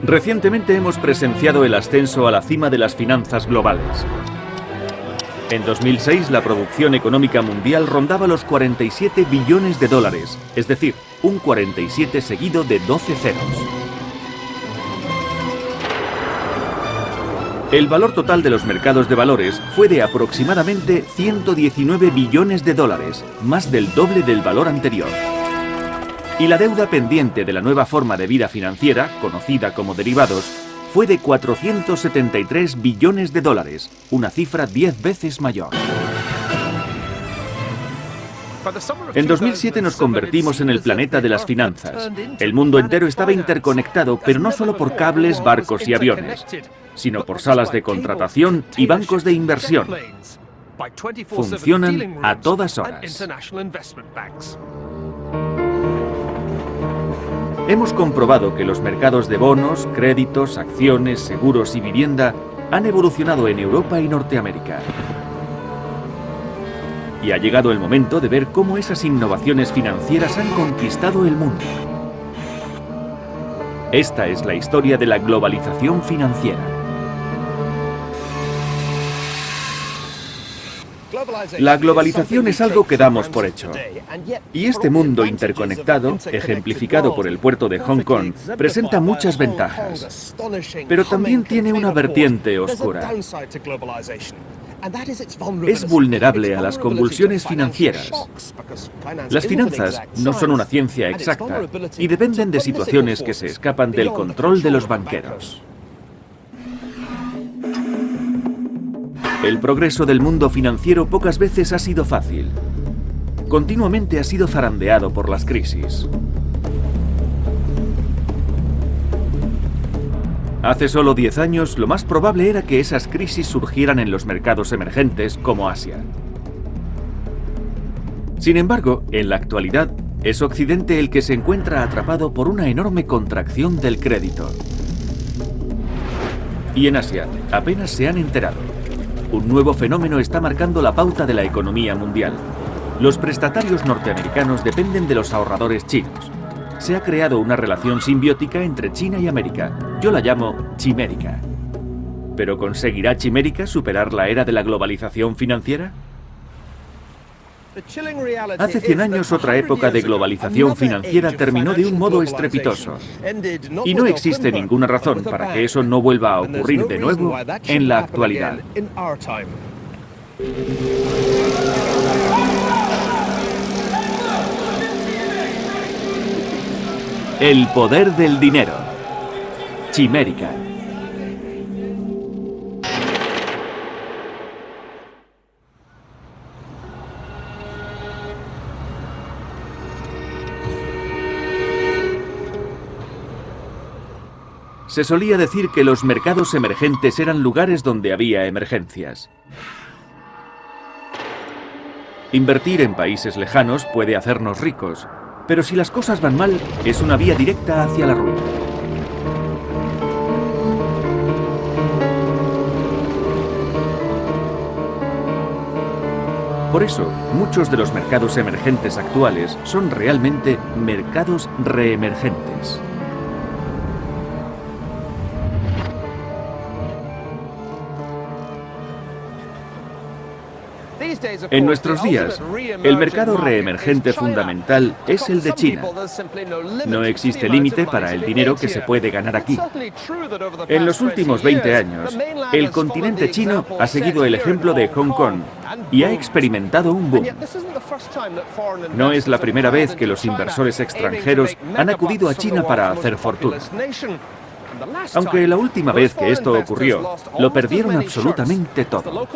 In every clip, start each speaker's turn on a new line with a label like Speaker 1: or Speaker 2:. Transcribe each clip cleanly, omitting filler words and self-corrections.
Speaker 1: Recientemente hemos presenciado el ascenso a la cima de las finanzas globales. En 2006 la producción económica mundial rondaba los 47 billones de dólares, es decir, un 47 seguido de 12 ceros. El valor total de los mercados de valores fue de aproximadamente 119 billones de dólares, más del doble del valor anterior. Y la deuda pendiente de la nueva forma de vida financiera, conocida como derivados, fue de 473 billones de dólares, una cifra 10 veces mayor. En 2007 nos convertimos en el planeta de las finanzas. El mundo entero estaba interconectado, pero no solo por cables, barcos y aviones, sino por salas de contratación y bancos de inversión. Funcionan a todas horas. Hemos comprobado que los mercados de bonos, créditos, acciones, seguros y vivienda han evolucionado en Europa y Norteamérica. Y ha llegado el momento de ver cómo esas innovaciones financieras han conquistado el mundo. Esta es la historia de la globalización financiera. La globalización es algo que damos por hecho. Y este mundo interconectado, ejemplificado por el puerto de Hong Kong, presenta muchas ventajas. Pero también tiene una vertiente oscura. Es vulnerable a las convulsiones financieras. Las finanzas no son una ciencia exacta y dependen de situaciones que se escapan del control de los banqueros. El progreso del mundo financiero pocas veces ha sido fácil. Continuamente ha sido zarandeado por las crisis. Hace solo 10 años, lo más probable era que esas crisis surgieran en los mercados emergentes como Asia. Sin embargo, en la actualidad, es Occidente el que se encuentra atrapado por una enorme contracción del crédito. Y en Asia, apenas se han enterado. Un nuevo fenómeno está marcando la pauta de la economía mundial. Los prestatarios norteamericanos dependen de los ahorradores chinos. Se ha creado una relación simbiótica entre China y América. Yo la llamo chimérica. ¿Pero conseguirá Chimérica superar la era de la globalización financiera? Hace 100 años otra época de globalización financiera terminó de un modo estrepitoso. Y no existe ninguna razón para que eso no vuelva a ocurrir de nuevo en la actualidad. El poder del dinero. Chimérica. Se solía decir que los mercados emergentes eran lugares donde había emergencias. Invertir en países lejanos puede hacernos ricos, pero si las cosas van mal, es una vía directa hacia la ruina. Por eso, muchos de los mercados emergentes actuales son realmente mercados reemergentes. En nuestros días, el mercado reemergente fundamental es el de China. No existe límite para el dinero que se puede ganar aquí. En los últimos 20 años, el continente chino ha seguido el ejemplo de Hong Kong y ha experimentado un boom. No es la primera vez que los inversores extranjeros han acudido a China para hacer fortuna. Aunque la última vez que esto ocurrió, lo perdieron absolutamente todo.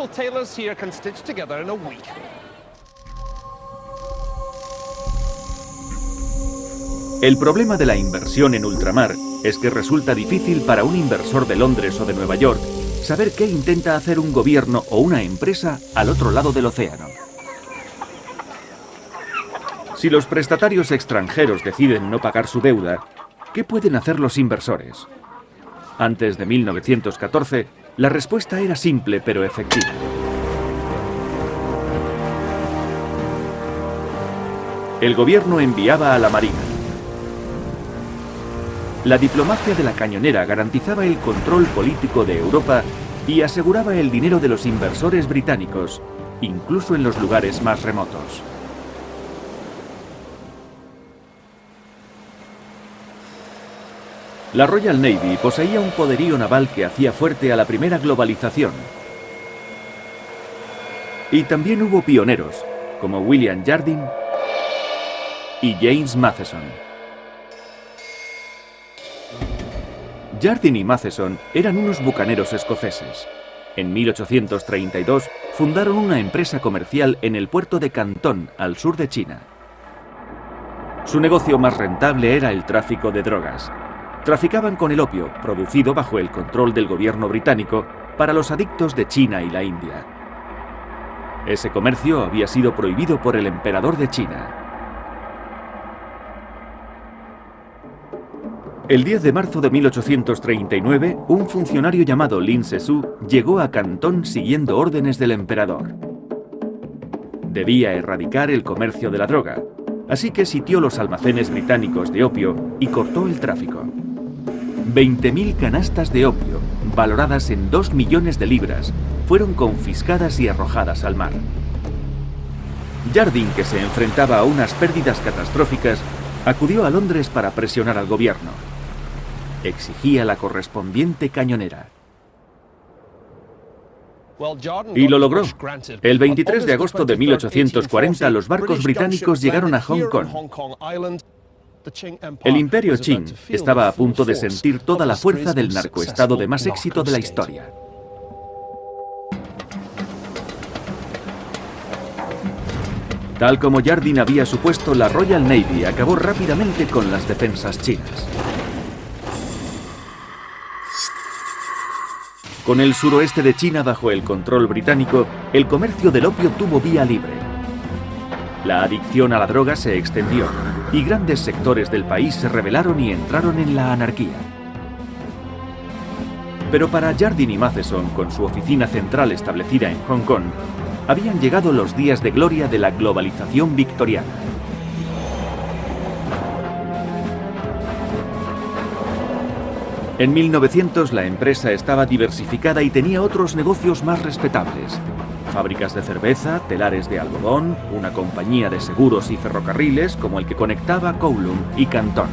Speaker 1: El problema de la inversión en ultramar es que resulta difícil para un inversor de Londres o de Nueva York saber qué intenta hacer un gobierno o una empresa al otro lado del océano. Si los prestatarios extranjeros deciden no pagar su deuda, ¿qué pueden hacer los inversores? Antes de 1914, la respuesta era simple pero efectiva. El gobierno enviaba a la Marina. La diplomacia de la cañonera garantizaba el control político de Europa y aseguraba el dinero de los inversores británicos, incluso en los lugares más remotos. La Royal Navy poseía un poderío naval que hacía fuerte a la primera globalización. Y también hubo pioneros, como William Jardine y James Matheson. Jardine y Matheson eran unos bucaneros escoceses. En 1832 fundaron una empresa comercial en el puerto de Cantón, al sur de China. Su negocio más rentable era el tráfico de drogas. Traficaban con el opio, producido bajo el control del gobierno británico, para los adictos de China y la India. Ese comercio había sido prohibido por el emperador de China. El 10 de marzo de 1839, un funcionario llamado Lin Se-su llegó a Cantón siguiendo órdenes del emperador. Debía erradicar el comercio de la droga, así que sitió los almacenes británicos de opio y cortó el tráfico. 20.000 canastas de opio, valoradas en 2 millones de libras, fueron confiscadas y arrojadas al mar. Jardine, que se enfrentaba a unas pérdidas catastróficas, acudió a Londres para presionar al gobierno. Exigía la correspondiente cañonera. Y lo logró. El 23 de agosto de 1840, los barcos británicos llegaron a Hong Kong. El imperio Qing estaba a punto de sentir toda la fuerza del narcoestado de más éxito de la historia. Tal como Jardine había supuesto, la Royal Navy acabó rápidamente con las defensas chinas. Con el suroeste de China bajo el control británico, el comercio del opio tuvo vía libre. La adicción a la droga se extendió y grandes sectores del país se rebelaron y entraron en la anarquía. Pero para Jardine y Matheson, con su oficina central establecida en Hong Kong, habían llegado los días de gloria de la globalización victoriana. En 1900 la empresa estaba diversificada y tenía otros negocios más respetables. Fábricas de cerveza, telares de algodón, una compañía de seguros y ferrocarriles como el que conectaba Kowloon y Cantón.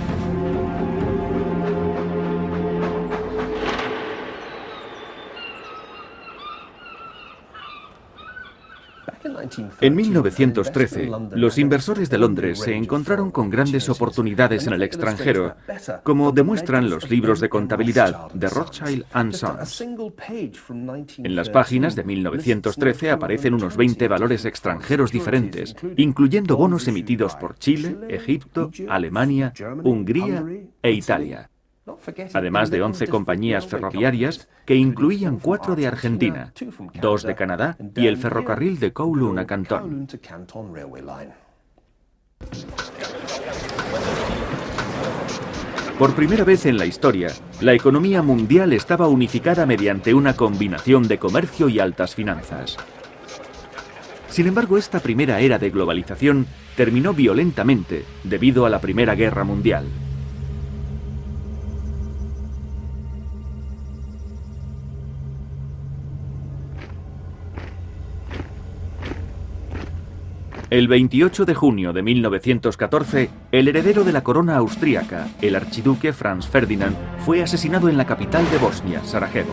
Speaker 1: En 1913, los inversores de Londres se encontraron con grandes oportunidades en el extranjero, como demuestran los libros de contabilidad de Rothschild & Sons. En las páginas de 1913 aparecen unos 20 valores extranjeros diferentes, incluyendo bonos emitidos por Chile, Egipto, Alemania, Hungría e Italia. Además de 11 compañías ferroviarias que incluían 4 de Argentina, 2 de Canadá y el ferrocarril de Kowloon a Cantón. Por primera vez en la historia, la economía mundial estaba unificada mediante una combinación de comercio y altas finanzas. Sin embargo, esta primera era de globalización terminó violentamente debido a la Primera Guerra Mundial. El 28 de junio de 1914, el heredero de la corona austríaca, el archiduque Franz Ferdinand, fue asesinado en la capital de Bosnia, Sarajevo.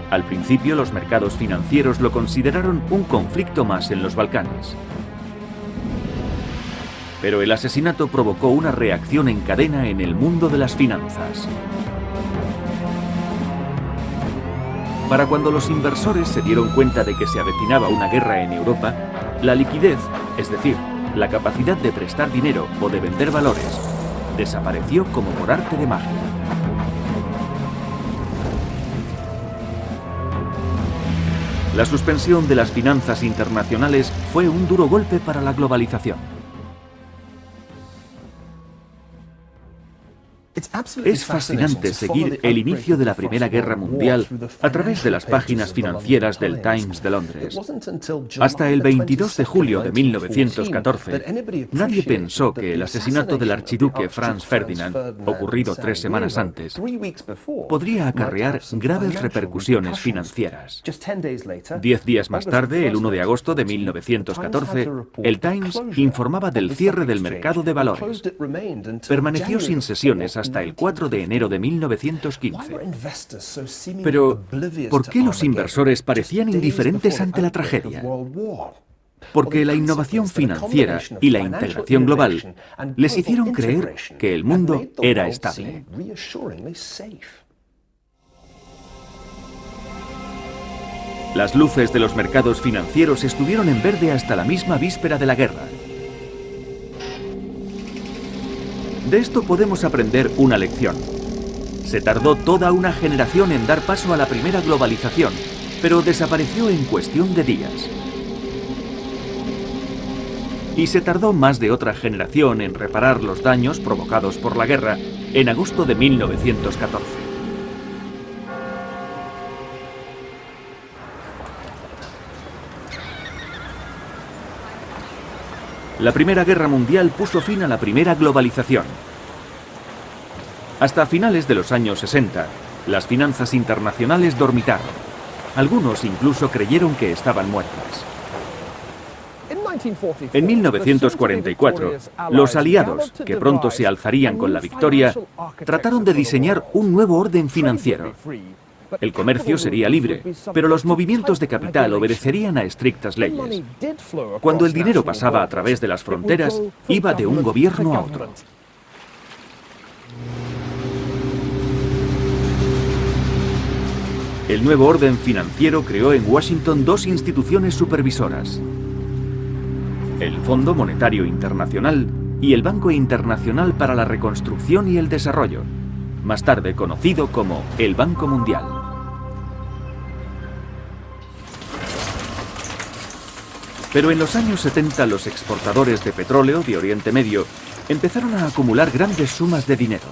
Speaker 1: Al principio, los mercados financieros lo consideraron un conflicto más en los Balcanes. Pero el asesinato provocó una reacción en cadena en el mundo de las finanzas. Para cuando los inversores se dieron cuenta de que se avecinaba una guerra en Europa, la liquidez, es decir, la capacidad de prestar dinero o de vender valores, desapareció como por arte de magia. La suspensión de las finanzas internacionales fue un duro golpe para la globalización. Es fascinante seguir el inicio de la Primera Guerra Mundial a través de las páginas financieras del Times de Londres. Hasta el 22 de julio de 1914, nadie pensó que el asesinato del archiduque Franz Ferdinand, ocurrido 3 semanas antes, podría acarrear graves repercusiones financieras. 10 días más tarde, el 1 de agosto de 1914, el Times informaba del cierre del mercado de valores. Permaneció sin sesiones hasta el 4 de enero de 1915. Pero, ¿por qué los inversores parecían indiferentes ante la tragedia? Porque la innovación financiera y la integración global les hicieron creer que el mundo era estable. Las luces de los mercados financieros estuvieron en verde hasta la misma víspera de la guerra. De esto podemos aprender una lección. Se tardó toda una generación en dar paso a la primera globalización, pero desapareció en cuestión de días. Y se tardó más de otra generación en reparar los daños provocados por la guerra en agosto de 1914. La Primera Guerra Mundial puso fin a la primera globalización. Hasta finales de los años 60, las finanzas internacionales dormitaron. Algunos incluso creyeron que estaban muertas. En 1944, los aliados, que pronto se alzarían con la victoria, trataron de diseñar un nuevo orden financiero. El comercio sería libre, pero los movimientos de capital obedecerían a estrictas leyes. Cuando el dinero pasaba a través de las fronteras, iba de un gobierno a otro. El nuevo orden financiero creó en Washington 2 instituciones supervisoras: el Fondo Monetario Internacional y el Banco Internacional para la Reconstrucción y el Desarrollo, más tarde conocido como el Banco Mundial. Pero en los años 70 los exportadores de petróleo de Oriente Medio empezaron a acumular grandes sumas de dinero.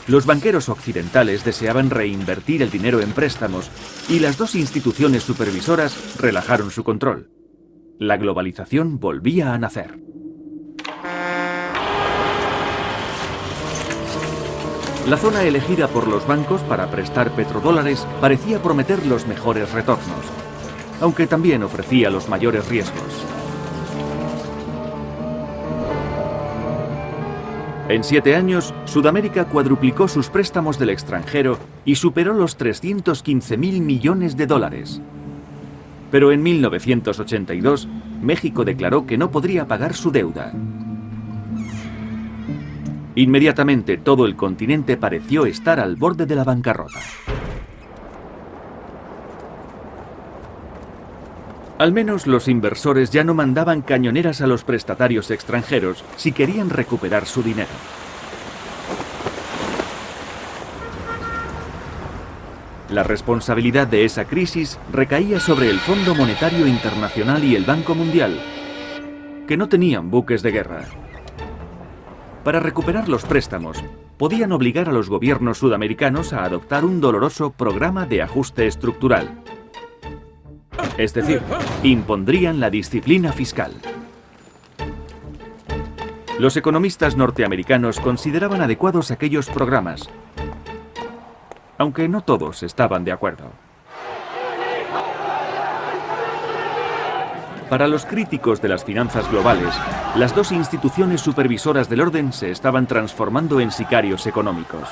Speaker 1: Los banqueros occidentales deseaban reinvertir el dinero en préstamos y las dos instituciones supervisoras relajaron su control. La globalización volvía a nacer. La zona elegida por los bancos para prestar petrodólares parecía prometer los mejores retornos, aunque también ofrecía los mayores riesgos. En 7 años, Sudamérica cuadruplicó sus préstamos del extranjero y superó los 315.000 millones de dólares. Pero en 1982, México declaró que no podría pagar su deuda. Inmediatamente todo el continente pareció estar al borde de la bancarrota. Al menos los inversores ya no mandaban cañoneras a los prestatarios extranjeros si querían recuperar su dinero. La responsabilidad de esa crisis recaía sobre el Fondo Monetario Internacional y el Banco Mundial, que no tenían buques de guerra. Para recuperar los préstamos, podían obligar a los gobiernos sudamericanos a adoptar un doloroso programa de ajuste estructural. Es decir, impondrían la disciplina fiscal. Los economistas norteamericanos consideraban adecuados aquellos programas, aunque no todos estaban de acuerdo. Para los críticos de las finanzas globales, las dos instituciones supervisoras del orden se estaban transformando en sicarios económicos.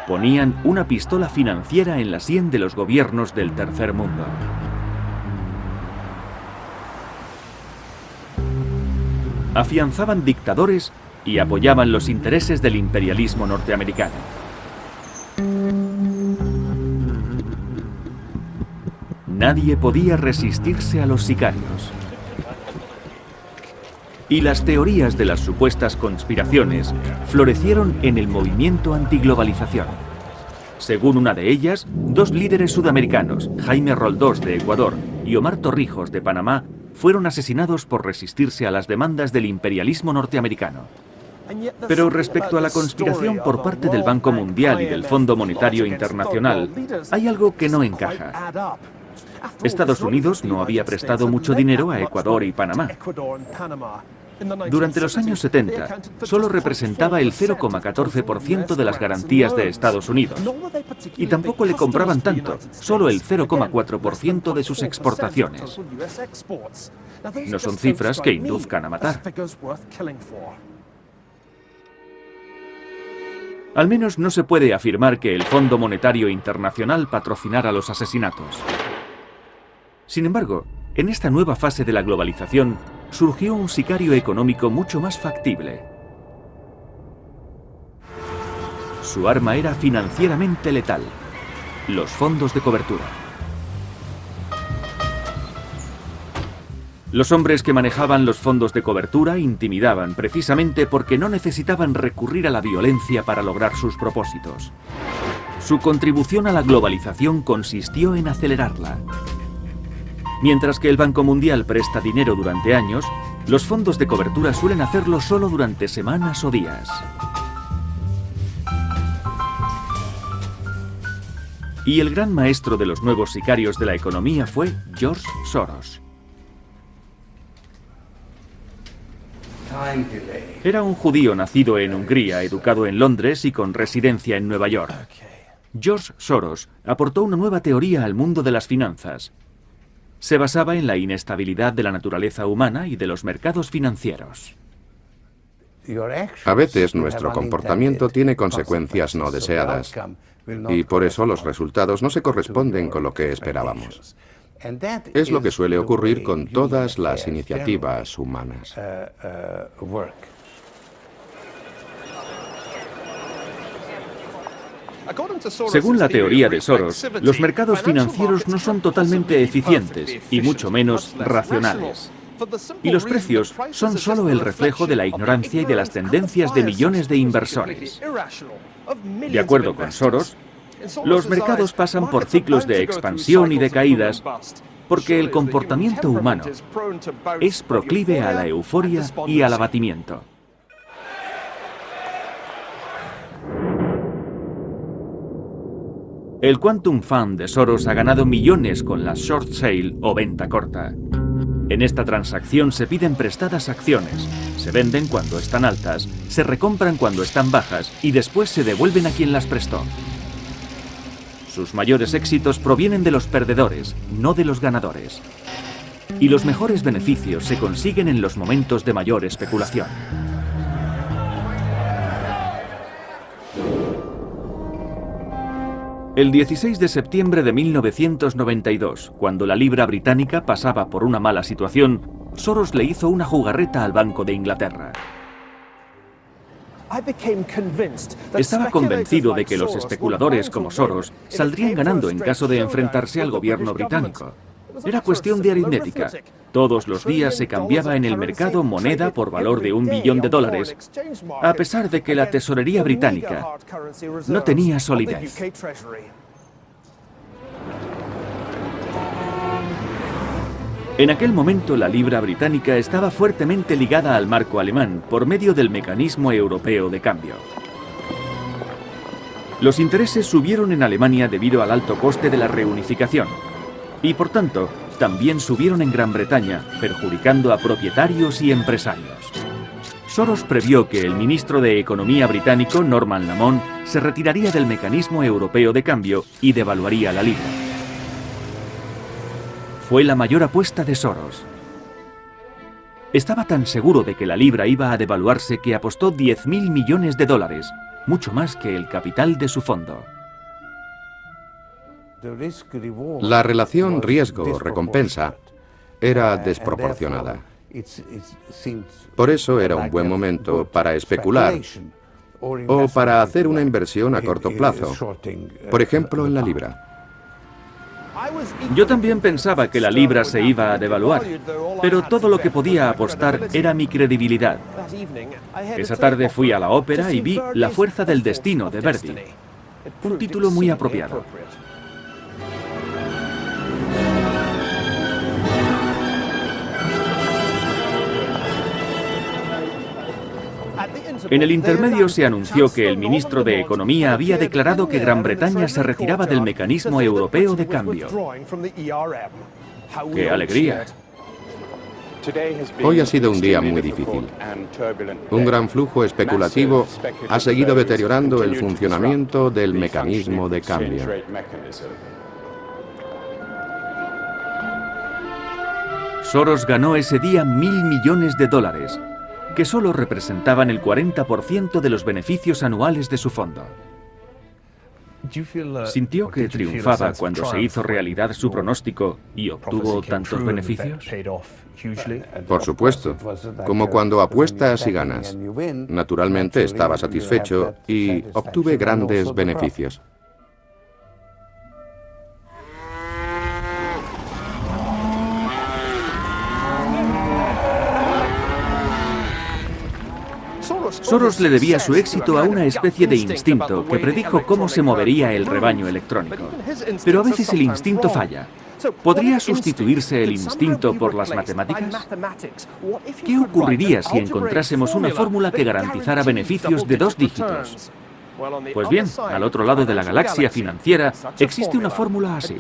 Speaker 1: Ponían una pistola financiera en la sien de los gobiernos del tercer mundo. Afianzaban dictadores y apoyaban los intereses del imperialismo norteamericano. Nadie podía resistirse a los sicarios. Y las teorías de las supuestas conspiraciones florecieron en el movimiento antiglobalización. Según una de ellas, dos líderes sudamericanos, Jaime Roldós de Ecuador y Omar Torrijos de Panamá, fueron asesinados por resistirse a las demandas del imperialismo norteamericano. Pero respecto a la conspiración por parte del Banco Mundial y del Fondo Monetario Internacional, hay algo que no encaja. Estados Unidos no había prestado mucho dinero a Ecuador y Panamá. Durante los años 70, solo representaba el 0,14% de las garantías de Estados Unidos. Y tampoco le compraban tanto, solo el 0,4% de sus exportaciones. No son cifras que induzcan a matar. Al menos no se puede afirmar que el Fondo Monetario Internacional patrocinara los asesinatos. Sin embargo, en esta nueva fase de la globalización, surgió un sicario económico mucho más factible. Su arma era financieramente letal: los fondos de cobertura. Los hombres que manejaban los fondos de cobertura intimidaban precisamente porque no necesitaban recurrir a la violencia para lograr sus propósitos. Su contribución a la globalización consistió en acelerarla. Mientras que el Banco Mundial presta dinero durante años, los fondos de cobertura suelen hacerlo solo durante semanas o días. Y el gran maestro de los nuevos sicarios de la economía fue George Soros. Era un judío nacido en Hungría, educado en Londres y con residencia en Nueva York. George Soros aportó una nueva teoría al mundo de las finanzas. Se basaba en la inestabilidad de la naturaleza humana y de los mercados financieros.
Speaker 2: A veces nuestro comportamiento tiene consecuencias no deseadas y por eso los resultados no se corresponden con lo que esperábamos. Es lo que suele ocurrir con todas las iniciativas humanas.
Speaker 1: Según la teoría de Soros, los mercados financieros no son totalmente eficientes y mucho menos racionales. Y los precios son solo el reflejo de la ignorancia y de las tendencias de millones de inversores. De acuerdo con Soros, los mercados pasan por ciclos de expansión y de caídas porque el comportamiento humano es proclive a la euforia y al abatimiento. El Quantum Fund de Soros ha ganado millones con la short sale o venta corta. En esta transacción se piden prestadas acciones, se venden cuando están altas, se recompran cuando están bajas y después se devuelven a quien las prestó. Sus mayores éxitos provienen de los perdedores, no de los ganadores. Y los mejores beneficios se consiguen en los momentos de mayor especulación. El 16 de septiembre de 1992, cuando la libra británica pasaba por una mala situación, Soros le hizo una jugarreta al Banco de Inglaterra. Estaba convencido de que los especuladores como Soros saldrían ganando en caso de enfrentarse al gobierno británico. Era cuestión de aritmética. Todos los días se cambiaba en el mercado moneda por valor de $1 billón, a pesar de que la tesorería británica no tenía solidez. En aquel momento la libra británica estaba fuertemente ligada al marco alemán por medio del mecanismo europeo de cambio. Los intereses subieron en Alemania debido al alto coste de la reunificación. Y por tanto, también subieron en Gran Bretaña, perjudicando a propietarios y empresarios. Soros previó que el ministro de Economía británico, Norman Lamont, se retiraría del mecanismo europeo de cambio y devaluaría la libra. Fue la mayor apuesta de Soros. Estaba tan seguro de que la libra iba a devaluarse que apostó $10.000 millones, mucho más que el capital de su fondo.
Speaker 2: La relación riesgo-recompensa era desproporcionada. Por eso era un buen momento para especular o para hacer una inversión a corto plazo, por ejemplo en la libra.
Speaker 1: Yo también pensaba que la libra se iba a devaluar, pero todo lo que podía apostar era mi credibilidad. Esa tarde fui a la ópera y vi La fuerza del destino de Verdi, un título muy apropiado. En el intermedio se anunció que el ministro de Economía había declarado que Gran Bretaña se retiraba del mecanismo europeo de cambio. ¡Qué alegría!
Speaker 2: Hoy ha sido un día muy difícil. Un gran flujo especulativo ha seguido deteriorando el funcionamiento del mecanismo de cambio.
Speaker 1: Soros ganó ese día $1.000 millones, que solo representaban el 40% de los beneficios anuales de su fondo. ¿Sintió que triunfaba cuando se hizo realidad su pronóstico y obtuvo tantos beneficios?
Speaker 2: Por supuesto, como cuando apuestas y ganas. Naturalmente estaba satisfecho y obtuve grandes beneficios.
Speaker 1: Soros le debía su éxito a una especie de instinto que predijo cómo se movería el rebaño electrónico. Pero a veces el instinto falla. ¿Podría sustituirse el instinto por las matemáticas? ¿Qué ocurriría si encontrásemos una fórmula que garantizara beneficios de 2 dígitos? Pues bien, al otro lado de la galaxia financiera existe una fórmula así.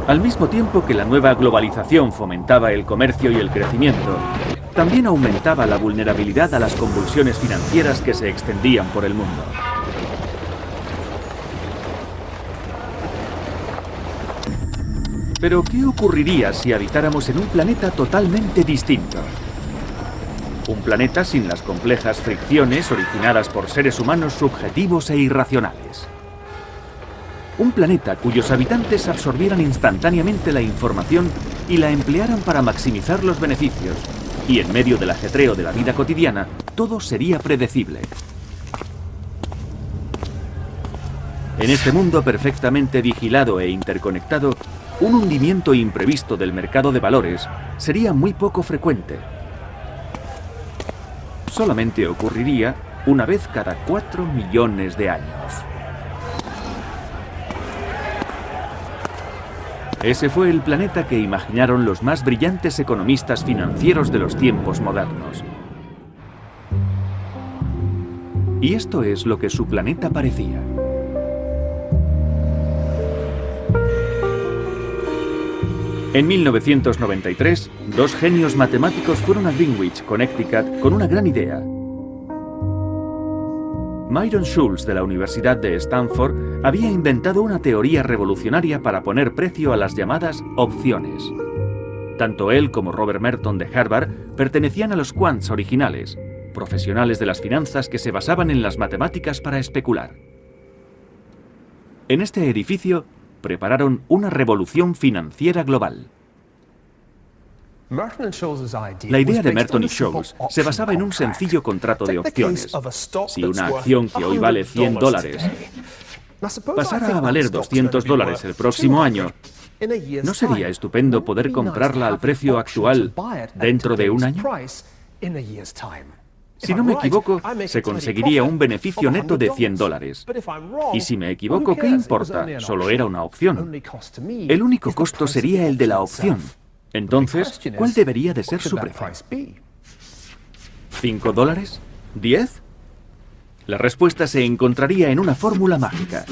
Speaker 1: Al mismo tiempo que la nueva globalización fomentaba el comercio y el crecimiento, también aumentaba la vulnerabilidad a las convulsiones financieras que se extendían por el mundo. Pero, ¿qué ocurriría si habitáramos en un planeta totalmente distinto? Un planeta sin las complejas fricciones originadas por seres humanos subjetivos e irracionales. Un planeta cuyos habitantes absorbieran instantáneamente la información y la emplearan para maximizar los beneficios. Y en medio del ajetreo de la vida cotidiana, todo sería predecible. En este mundo perfectamente vigilado e interconectado, un hundimiento imprevisto del mercado de valores sería muy poco frecuente. Solamente ocurriría una vez cada 4 millones de años. Ese fue el planeta que imaginaron los más brillantes economistas financieros de los tiempos modernos. Y esto es lo que su planeta parecía. En 1993, 2 genios matemáticos fueron a Greenwich, Connecticut, con una gran idea. Myron Scholes, de la Universidad de Stanford, había inventado una teoría revolucionaria para poner precio a las llamadas opciones. Tanto él como Robert Merton de Harvard pertenecían a los quants originales, profesionales de las finanzas que se basaban en las matemáticas para especular. En este edificio prepararon una revolución financiera global. La idea de Merton y Scholes se basaba en un sencillo contrato de opciones. Si una acción que hoy vale $100 pasara a valer $200 el próximo año, ¿no sería estupendo poder comprarla al precio actual dentro de un año? Si no me equivoco, se conseguiría un beneficio neto de $100. Y si me equivoco, ¿qué importa? Solo era una opción. El único costo sería el de la opción. Entonces, ¿cuál debería de ser su precio? ¿$5? ¿10? La respuesta se encontraría en una fórmula mágica.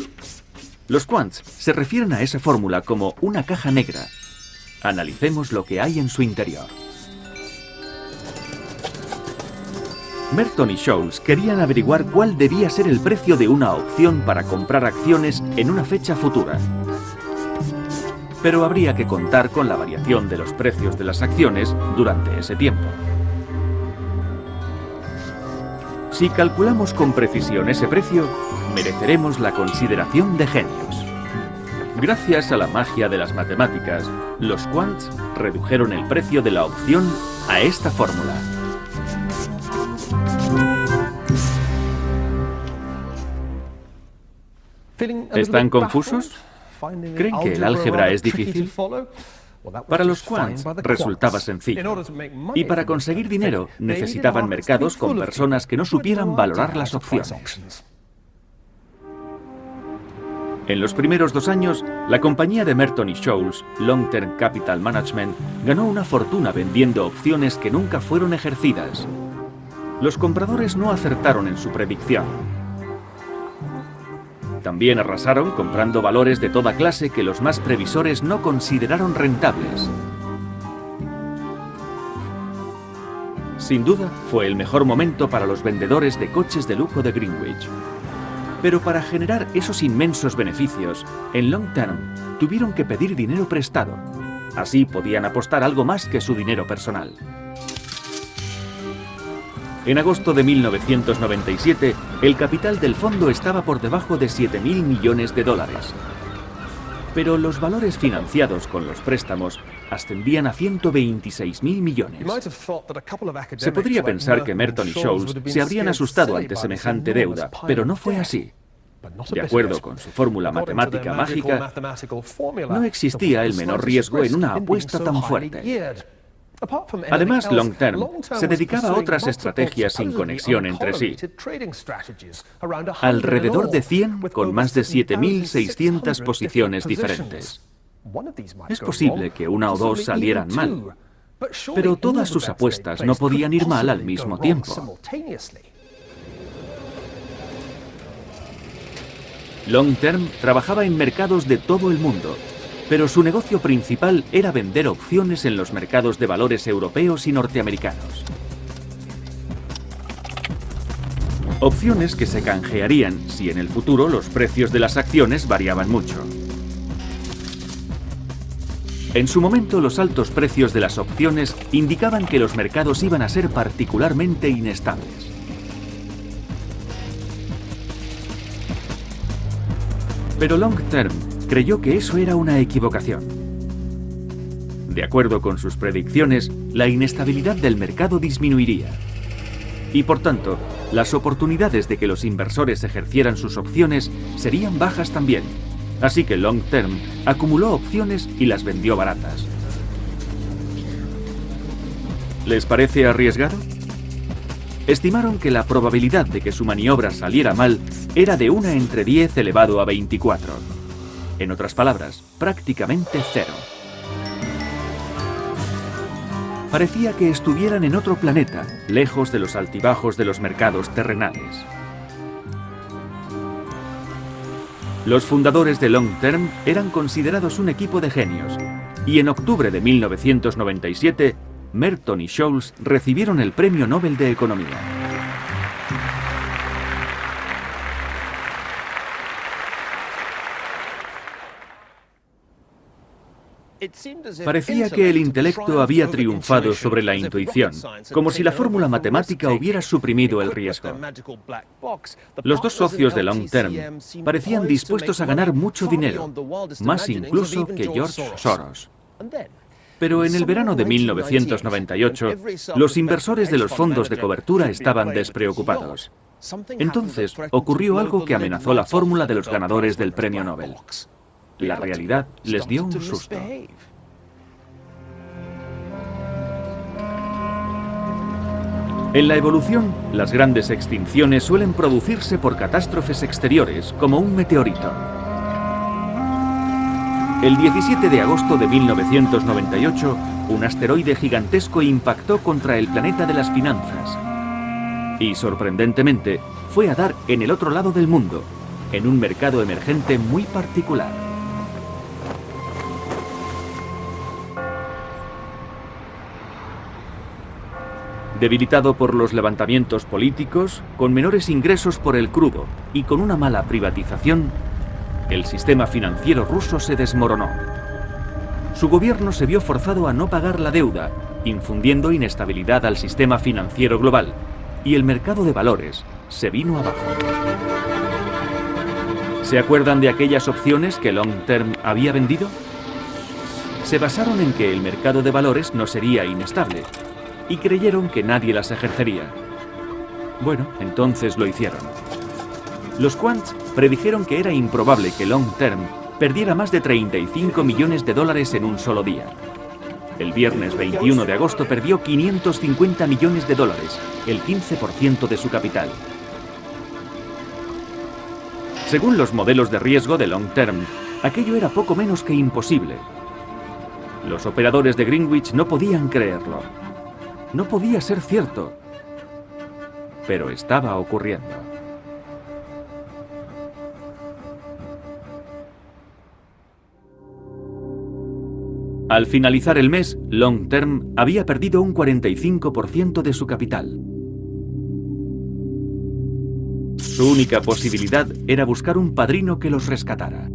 Speaker 1: Los quants se refieren a esa fórmula como una caja negra. Analicemos lo que hay en su interior. Merton y Scholes querían averiguar cuál debía ser el precio de una opción para comprar acciones en una fecha futura. Pero habría que contar con la variación de los precios de las acciones durante ese tiempo. Si calculamos con precisión ese precio, mereceremos la consideración de genios. Gracias a la magia de las matemáticas, los quants redujeron el precio de la opción a esta fórmula. ¿Están confusos? ¿Creen que el álgebra es difícil? Para los quants resultaba sencillo. Y para conseguir dinero necesitaban mercados con personas que no supieran valorar las opciones. En los primeros 2 años, la compañía de Merton y Scholes, Long Term Capital Management, ganó una fortuna vendiendo opciones que nunca fueron ejercidas. Los compradores no acertaron en su predicción. También arrasaron comprando valores de toda clase que los más previsores no consideraron rentables. Sin duda, fue el mejor momento para los vendedores de coches de lujo de Greenwich. Pero para generar esos inmensos beneficios, en Long Term tuvieron que pedir dinero prestado. Así podían apostar algo más que su dinero personal. En agosto de 1997, el capital del fondo estaba por debajo de 7.000 millones de dólares. Pero los valores financiados con los préstamos ascendían a 126.000 millones. Se podría pensar que Merton y Scholes se habrían asustado ante semejante deuda, pero no fue así. De acuerdo con su fórmula matemática mágica, no existía el menor riesgo en una apuesta tan fuerte. Además, Long Term se dedicaba a otras estrategias sin conexión entre sí. Alrededor de 100 con más de 7.600 posiciones diferentes. Es posible que una o dos salieran mal, pero todas sus apuestas no podían ir mal al mismo tiempo. Long Term trabajaba en mercados de todo el mundo, pero su negocio principal era vender opciones en los mercados de valores europeos y norteamericanos. Opciones que se canjearían si en el futuro los precios de las acciones variaban mucho. En su momento, los altos precios de las opciones indicaban que los mercados iban a ser particularmente inestables. Pero Long Term creyó que eso era una equivocación. De acuerdo con sus predicciones, la inestabilidad del mercado disminuiría. Y por tanto, las oportunidades de que los inversores ejercieran sus opciones serían bajas también. Así que Long Term acumuló opciones y las vendió baratas. ¿Les parece arriesgado? Estimaron que la probabilidad de que su maniobra saliera mal era de 1 entre 10 elevado a 24. En otras palabras, prácticamente cero. Parecía que estuvieran en otro planeta, lejos de los altibajos de los mercados terrenales. Los fundadores de Long Term eran considerados un equipo de genios, y en octubre de 1997, Merton y Scholes recibieron el Premio Nobel de Economía. Parecía que el intelecto había triunfado sobre la intuición, como si la fórmula matemática hubiera suprimido el riesgo. Los dos socios de Long Term parecían dispuestos a ganar mucho dinero, más incluso que George Soros. Pero en el verano de 1998, los inversores de los fondos de cobertura estaban despreocupados. Entonces ocurrió algo que amenazó la fórmula de los ganadores del Premio Nobel. La realidad les dio un susto. En la evolución, las grandes extinciones suelen producirse por catástrofes exteriores, como un meteorito. El 17 de agosto de 1998, un asteroide gigantesco impactó contra el planeta de las finanzas. Y, sorprendentemente, fue a dar en el otro lado del mundo, en un mercado emergente muy particular. Debilitado por los levantamientos políticos, con menores ingresos por el crudo y con una mala privatización, el sistema financiero ruso se desmoronó. Su gobierno se vio forzado a no pagar la deuda, infundiendo inestabilidad al sistema financiero global, y el mercado de valores se vino abajo. ¿Se acuerdan de aquellas opciones que Long Term había vendido? Se basaron en que el mercado de valores no sería inestable, y creyeron que nadie las ejercería. Bueno, entonces lo hicieron. Los quants predijeron que era improbable que Long Term perdiera más de 35 millones de dólares en un solo día. El viernes 21 de agosto perdió 550 millones de dólares, el 15% de su capital. Según los modelos de riesgo de Long Term, aquello era poco menos que imposible. Los operadores de Greenwich no podían creerlo. No podía ser cierto. Pero estaba ocurriendo. Al finalizar el mes, Long Term había perdido un 45% de su capital. Su única posibilidad era buscar un padrino que los rescatara.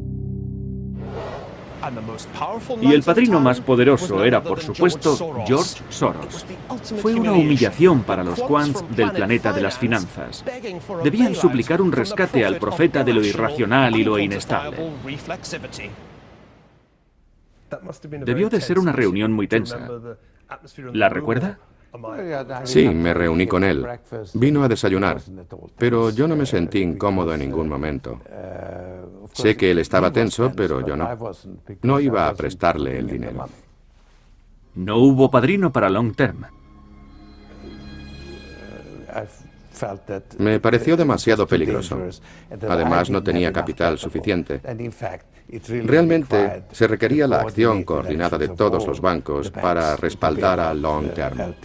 Speaker 1: Y el padrino más poderoso era, por supuesto, George Soros. Fue una humillación para los quants del planeta de las finanzas. Debían suplicar un rescate al profeta de lo irracional y lo inestable. Debió de ser una reunión muy tensa. ¿La recuerda?
Speaker 2: Sí, me reuní con él. Vino a desayunar, pero yo no me sentí incómodo en ningún momento. Sé que él estaba tenso, pero yo no. No iba a prestarle el dinero.
Speaker 1: No hubo padrino para Long Term.
Speaker 2: Me pareció demasiado peligroso. Además, no tenía capital suficiente. Realmente, se requería la acción coordinada de todos los bancos para respaldar a Long Term.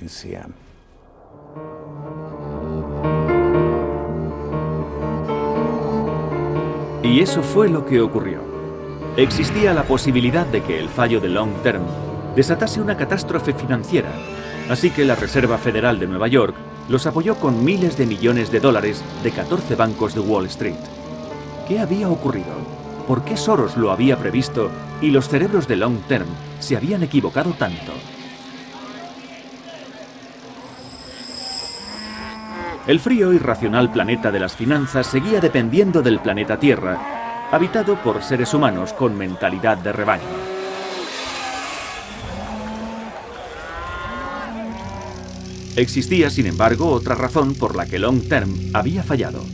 Speaker 1: Y eso fue lo que ocurrió. Existía la posibilidad de que el fallo de Long Term desatase una catástrofe financiera, así que la Reserva Federal de Nueva York los apoyó con miles de millones de dólares de 14 bancos de Wall Street. ¿Qué había ocurrido? ¿Por qué Soros lo había previsto y los cerebros de Long Term se habían equivocado tanto? El frío y racional planeta de las finanzas seguía dependiendo del planeta Tierra, habitado por seres humanos con mentalidad de rebaño. Existía, sin embargo, otra razón por la que Long Term había fallado.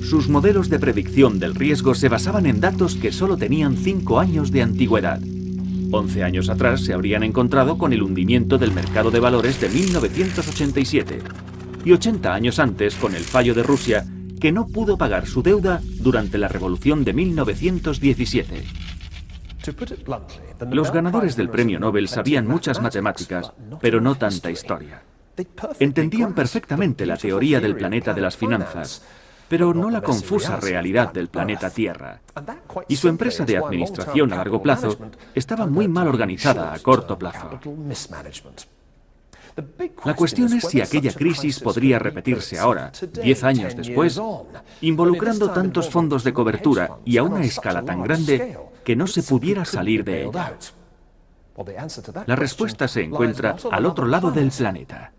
Speaker 1: Sus modelos de predicción del riesgo se basaban en datos que solo tenían 5 años de antigüedad. 11 años atrás se habrían encontrado con el hundimiento del mercado de valores de 1987 y 80 años antes con el fallo de Rusia, que no pudo pagar su deuda durante la Revolución de 1917. Los ganadores del premio Nobel sabían muchas matemáticas, pero no tanta historia. Entendían perfectamente la teoría del planeta de las finanzas, pero no la confusa realidad del planeta Tierra. Y su empresa de administración a largo plazo estaba muy mal organizada a corto plazo. La cuestión es si aquella crisis podría repetirse ahora, 10 años después, involucrando tantos fondos de cobertura y a una escala tan grande que no se pudiera salir de ella. La respuesta se encuentra al otro lado del planeta.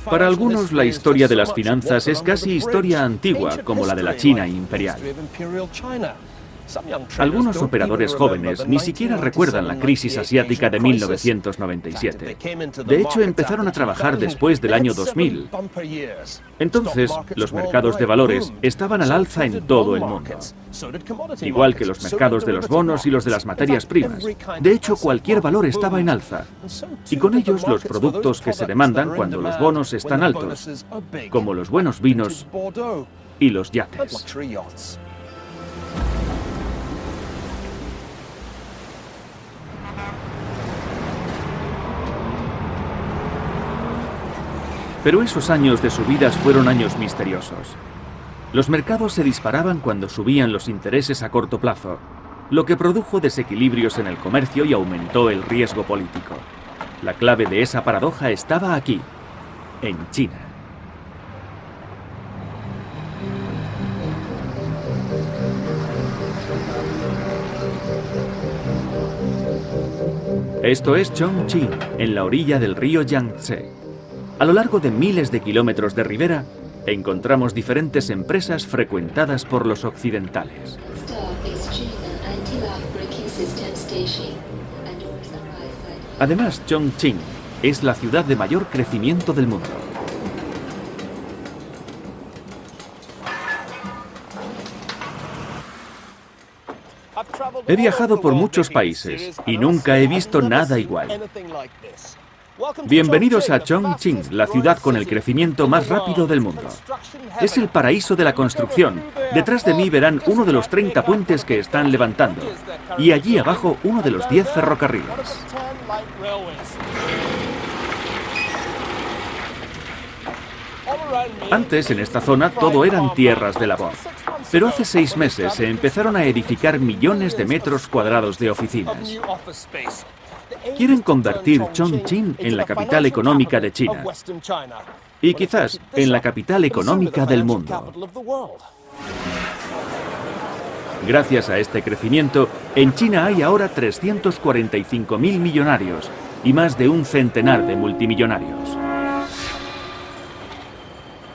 Speaker 1: Para algunos, la historia de las finanzas es casi historia antigua, como la de la China imperial. Algunos operadores jóvenes ni siquiera recuerdan la crisis asiática de 1997. De hecho, empezaron a trabajar después del año 2000. Entonces, los mercados de valores estaban al alza en todo el mundo, igual que los mercados de los bonos y los de las materias primas. De hecho, cualquier valor estaba en alza, y con ellos los productos que se demandan cuando los bonos están altos, como los buenos vinos y los yates. Pero esos años de subidas fueron años misteriosos. Los mercados se disparaban cuando subían los intereses a corto plazo, lo que produjo desequilibrios en el comercio y aumentó el riesgo político. La clave de esa paradoja estaba aquí, en China. Esto es Chongqing, en la orilla del río Yangtze. A lo largo de miles de kilómetros de ribera, encontramos diferentes empresas frecuentadas por los occidentales. Además, Chongqing es la ciudad de mayor crecimiento del mundo. He viajado por muchos países y nunca he visto nada igual. Bienvenidos a Chongqing, la ciudad con el crecimiento más rápido del mundo. Es el paraíso de la construcción. Detrás de mí verán uno de los 30 puentes que están levantando. Y allí abajo uno de los 10 ferrocarriles. Antes, en esta zona, todo eran tierras de labor. Pero hace 6 meses se empezaron a edificar millones de metros cuadrados de oficinas. Quieren convertir Chongqing en la capital económica de China. Y quizás en la capital económica del mundo. Gracias a este crecimiento, en China hay ahora 345.000 millonarios y más de un centenar de multimillonarios.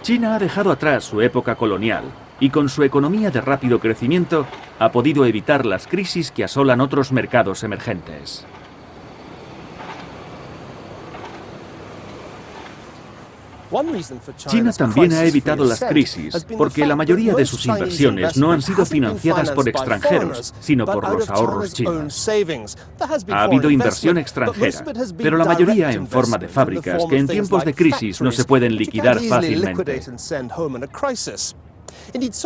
Speaker 1: China ha dejado atrás su época colonial y con su economía de rápido crecimiento ha podido evitar las crisis que asolan otros mercados emergentes. China también ha evitado las crisis porque la mayoría de sus inversiones no han sido financiadas por extranjeros, sino por los ahorros chinos. Ha habido inversión extranjera, pero la mayoría en forma de fábricas que en tiempos de crisis no se pueden liquidar fácilmente.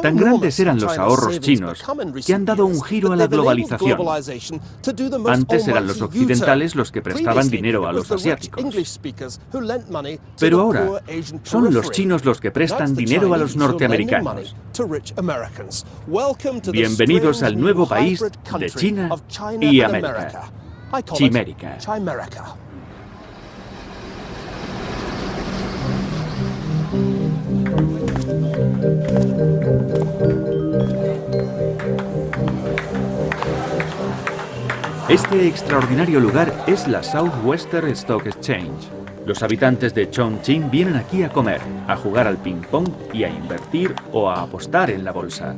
Speaker 1: Tan grandes eran los ahorros chinos que han dado un giro a la globalización. Antes eran los occidentales los que prestaban dinero a los asiáticos. Pero ahora son los chinos los que prestan dinero a los norteamericanos. Bienvenidos al nuevo país de China y América, Chimérica. Este extraordinario lugar es la Southwestern Stock Exchange. Los habitantes de Chongqing vienen aquí a comer, a jugar al ping-pong y a invertir o a apostar en la bolsa.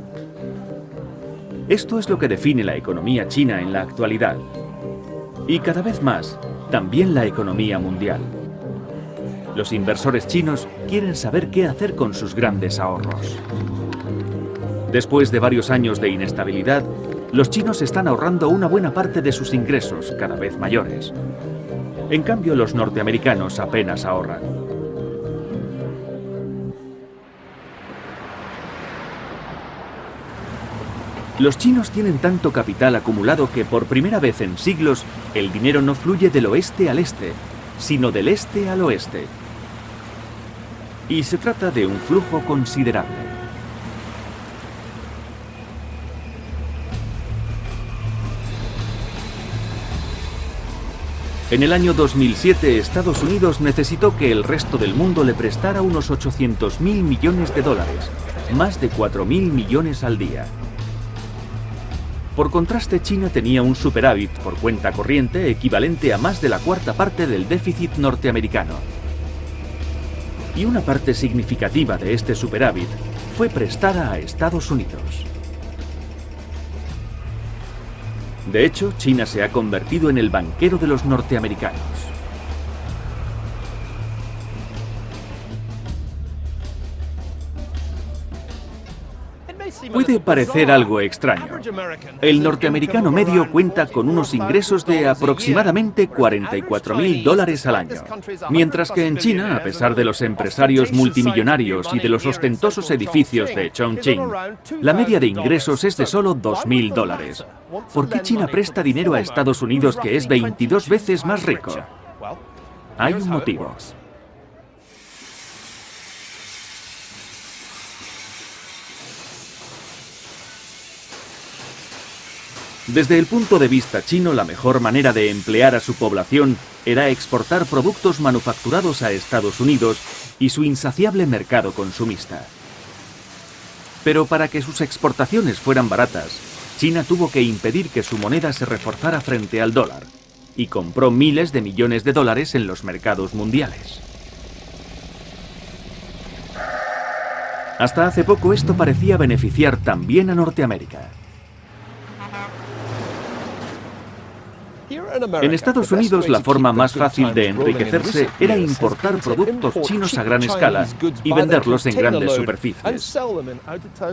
Speaker 1: Esto es lo que define la economía china en la actualidad. Y cada vez más, también la economía mundial. Los inversores chinos quieren saber qué hacer con sus grandes ahorros. Después de varios años de inestabilidad, los chinos están ahorrando una buena parte de sus ingresos, cada vez mayores. En cambio, los norteamericanos apenas ahorran. Los chinos tienen tanto capital acumulado que por primera vez en siglos el dinero no fluye del oeste al este, sino del este al oeste. Y se trata de un flujo considerable. En el año 2007, Estados Unidos necesitó que el resto del mundo le prestara unos 800.000 millones de dólares, más de 4.000 millones al día. Por contraste, China tenía un superávit por cuenta corriente equivalente a más de la cuarta parte del déficit norteamericano. Y una parte significativa de este superávit fue prestada a Estados Unidos. De hecho, China se ha convertido en el banquero de los norteamericanos. Puede parecer algo extraño. El norteamericano medio cuenta con unos ingresos de aproximadamente $44.000 al año, mientras que en China, a pesar de los empresarios multimillonarios y de los ostentosos edificios de Chongqing, la media de ingresos es de solo $2.000. ¿Por qué China presta dinero a Estados Unidos, que es 22 veces más rico? Hay un motivo. Desde el punto de vista chino, la mejor manera de emplear a su población era exportar productos manufacturados a Estados Unidos y su insaciable mercado consumista. Pero para que sus exportaciones fueran baratas, China tuvo que impedir que su moneda se reforzara frente al dólar y compró miles de millones de dólares en los mercados mundiales. Hasta hace poco esto parecía beneficiar también a Norteamérica. En Estados Unidos, la forma más fácil de enriquecerse era importar productos chinos a gran escala y venderlos en grandes superficies.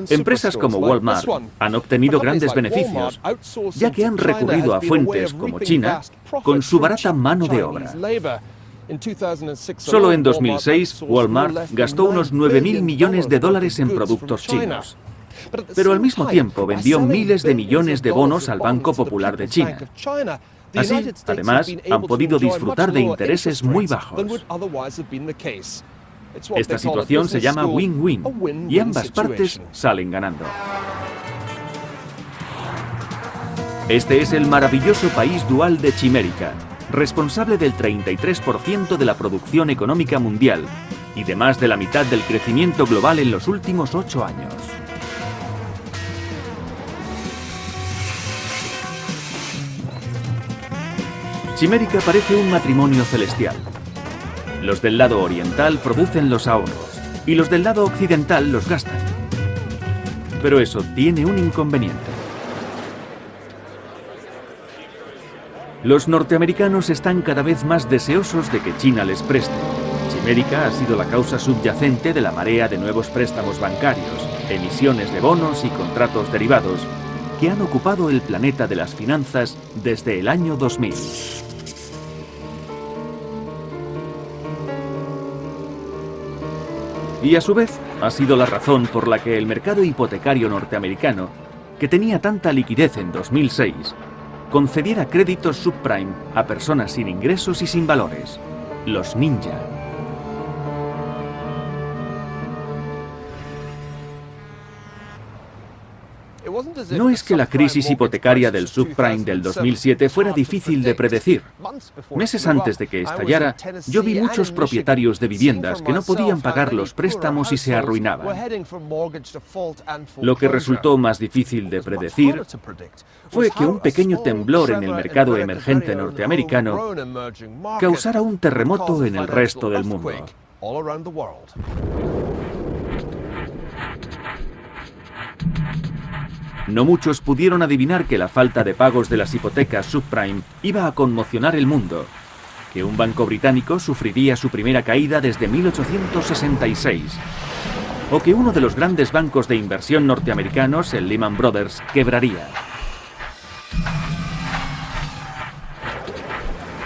Speaker 1: Empresas como Walmart han obtenido grandes beneficios, ya que han recurrido a fuentes como China con su barata mano de obra. Solo en 2006, Walmart gastó unos 9.000 millones de dólares en productos chinos. Pero al mismo tiempo vendió miles de millones de bonos al Banco Popular de China. Así, además, han podido disfrutar de intereses muy bajos. Esta situación se llama win-win y ambas partes salen ganando. Este es el maravilloso país dual de Chimérica, responsable del 33% de la producción económica mundial y de más de la mitad del crecimiento global en los últimos 8 años. Chimérica parece un matrimonio celestial. Los del lado oriental producen los ahorros y los del lado occidental los gastan. Pero eso tiene un inconveniente. Los norteamericanos están cada vez más deseosos de que China les preste. Chimérica ha sido la causa subyacente de la marea de nuevos préstamos bancarios, emisiones de bonos y contratos derivados que han ocupado el planeta de las finanzas desde el año 2000. Y a su vez, ha sido la razón por la que el mercado hipotecario norteamericano, que tenía tanta liquidez en 2006, concediera créditos subprime a personas sin ingresos y sin valores, los ninja. No es que la crisis hipotecaria del subprime del 2007 fuera difícil de predecir. Meses antes de que estallara, yo vi muchos propietarios de viviendas que no podían pagar los préstamos y se arruinaban. Lo que resultó más difícil de predecir fue que un pequeño temblor en el mercado emergente norteamericano causara un terremoto en el resto del mundo. No muchos pudieron adivinar que la falta de pagos de las hipotecas subprime iba a conmocionar el mundo, que un banco británico sufriría su primera caída desde 1866, o que uno de los grandes bancos de inversión norteamericanos, el Lehman Brothers, quebraría.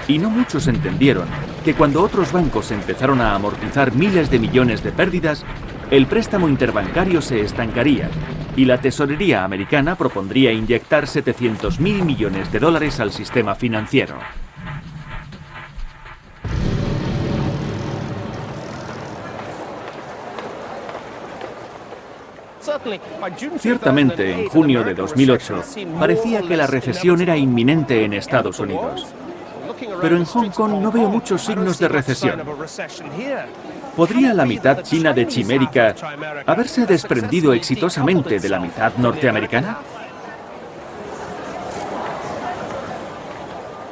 Speaker 1: Y no muchos entendieron que cuando otros bancos empezaron a amortizar miles de millones de pérdidas, el préstamo interbancario se estancaría y la tesorería americana propondría inyectar 700.000 millones de dólares al sistema financiero. Ciertamente, en junio de 2008, parecía que la recesión era inminente en Estados Unidos. Pero en Hong Kong no veo muchos signos de recesión. ¿Podría la mitad china de Chimérica haberse desprendido exitosamente de la mitad norteamericana?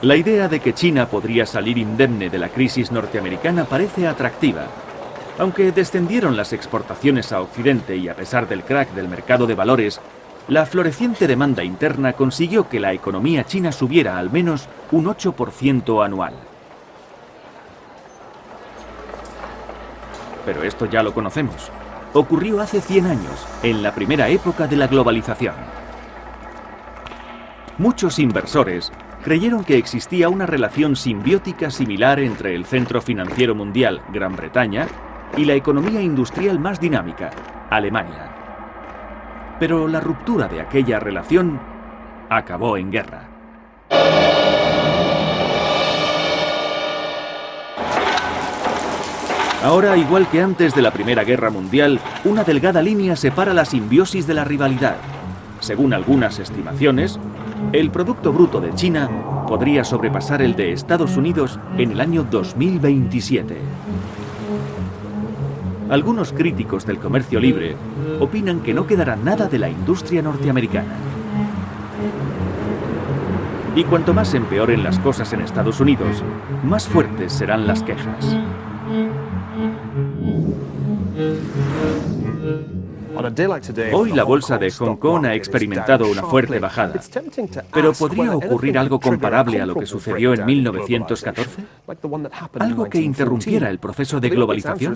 Speaker 1: La idea de que China podría salir indemne de la crisis norteamericana parece atractiva. Aunque descendieron las exportaciones a Occidente y a pesar del crack del mercado de valores, la floreciente demanda interna consiguió que la economía china subiera al menos un 8% anual. Pero esto ya lo conocemos. Ocurrió hace 100 años, en la primera época de la globalización. Muchos inversores creyeron que existía una relación simbiótica similar entre el centro financiero mundial, Gran Bretaña, y la economía industrial más dinámica, Alemania. Pero la ruptura de aquella relación acabó en guerra. Ahora, igual que antes de la Primera Guerra Mundial, una delgada línea separa la simbiosis de la rivalidad. Según algunas estimaciones, el Producto Bruto de China podría sobrepasar el de Estados Unidos en el año 2027. Algunos críticos del comercio libre opinan que no quedará nada de la industria norteamericana. Y cuanto más empeoren las cosas en Estados Unidos, más fuertes serán las quejas. Hoy la bolsa de Hong Kong ha experimentado una fuerte bajada, pero ¿podría ocurrir algo comparable a lo que sucedió en 1914? ¿Algo que interrumpiera el proceso de globalización?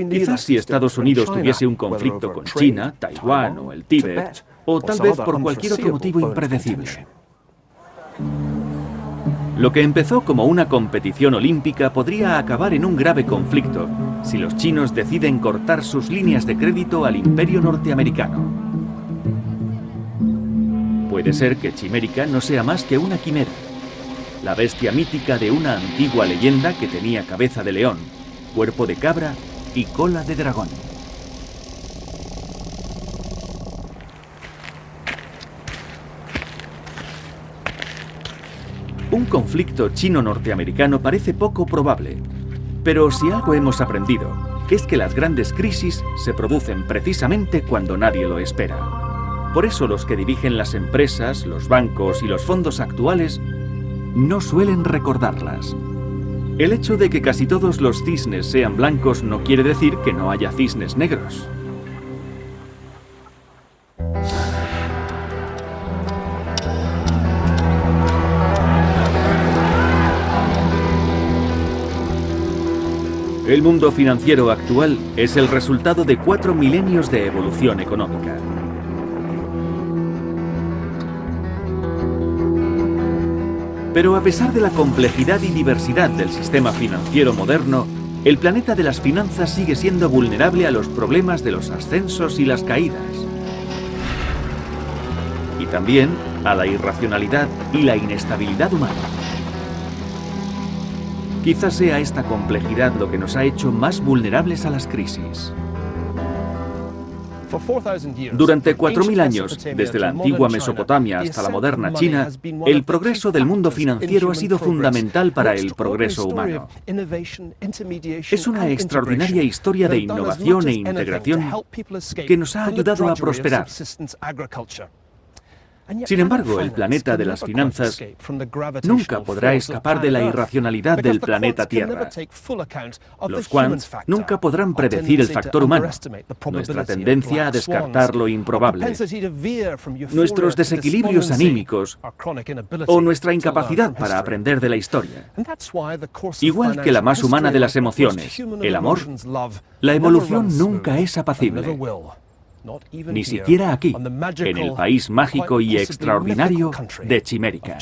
Speaker 1: Quizás si Estados Unidos tuviese un conflicto con China, Taiwán o el Tíbet, o tal vez por cualquier otro motivo impredecible. Lo que empezó como una competición olímpica podría acabar en un grave conflicto si los chinos deciden cortar sus líneas de crédito al imperio norteamericano. Puede ser que Chimérica no sea más que una quimera, la bestia mítica de una antigua leyenda que tenía cabeza de león, cuerpo de cabra y cola de dragón. Un conflicto chino-norteamericano parece poco probable, pero si algo hemos aprendido es que las grandes crisis se producen precisamente cuando nadie lo espera. Por eso los que dirigen las empresas, los bancos y los fondos actuales no suelen recordarlas. El hecho de que casi todos los cisnes sean blancos no quiere decir que no haya cisnes negros. El mundo financiero actual es el resultado de 4 milenios de evolución económica. Pero a pesar de la complejidad y diversidad del sistema financiero moderno, el planeta de las finanzas sigue siendo vulnerable a los problemas de los ascensos y las caídas. Y también a la irracionalidad y la inestabilidad humana. Quizás sea esta complejidad lo que nos ha hecho más vulnerables a las crisis. Durante 4.000 años, desde la antigua Mesopotamia hasta la moderna China, el progreso del mundo financiero ha sido fundamental para el progreso humano. Es una extraordinaria historia de innovación e integración que nos ha ayudado a prosperar. Sin embargo, el planeta de las finanzas nunca podrá escapar de la irracionalidad del planeta Tierra. Los quants nunca podrán predecir el factor humano, nuestra tendencia a descartar lo improbable, nuestros desequilibrios anímicos o nuestra incapacidad para aprender de la historia. Igual que la más humana de las emociones, el amor, la evolución nunca es apacible. Ni siquiera aquí, en el país mágico y extraordinario de Chimérica.